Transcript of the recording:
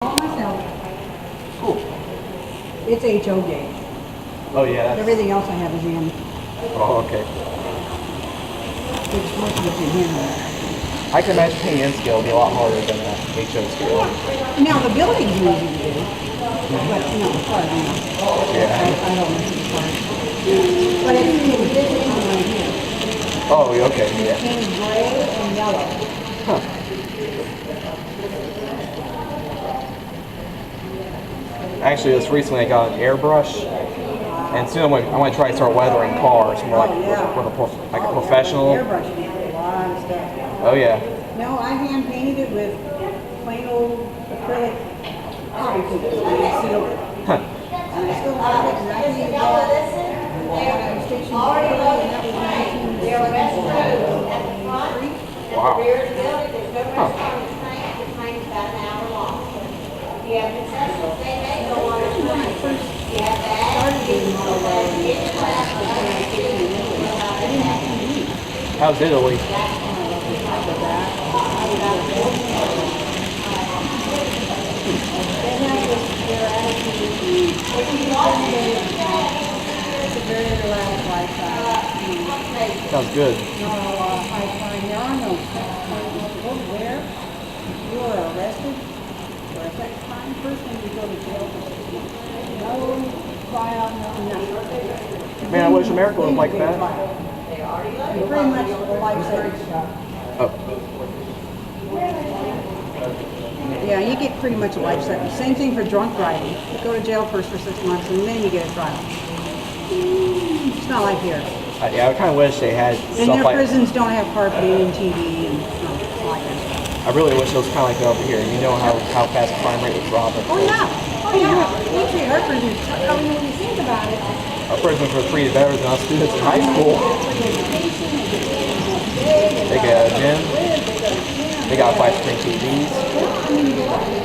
Myself. Cool. It's HO gauge. Oh yeah. That's... Everything else I have is in. Oh okay. It's most of it's in here. I can imagine painting scale will be a lot harder than that HO scale. Now the building's easy to do, but it's hard now. Yeah. I don't know if it's hard. But it's this one right here. Oh, okay. Yeah. It's painted gray and yellow. Huh. Actually, just recently I got an airbrush, and soon I want to try to start weathering cars more like with a professional. Airbrush can do a lot of stuff. Oh yeah. No, I hand painted it with plain old acrylic concrete and sealed it. Huh. And I still have it, and I can use that. I was stationed in Italy, and that was 1973. Wow. Huh. How's Italy? It's a very relaxed lifestyle. Sounds good. I find there are no over there. You are arrested for a sex crime. First thing you go to jail for 6 months. No trial, nothing. Man, I wish America was like that. You pretty much life sentence. Oh. Yeah, you get pretty much a life sentence. Same thing for drunk driving. You go to jail first for 6 months, and then you get a trial. It's not like here. Yeah, I kind of wish they had And stuff their like. prisons don't have carpeting and TV and stuff like that. I really wish it was kind of like over here. You know how fast crime rate was dropping. Oh yeah, oh yeah. We treat our prisons. I mean, when you think about it. Our prisons were treated better than us students in high school. They got a gym. They got 5-screen TVs.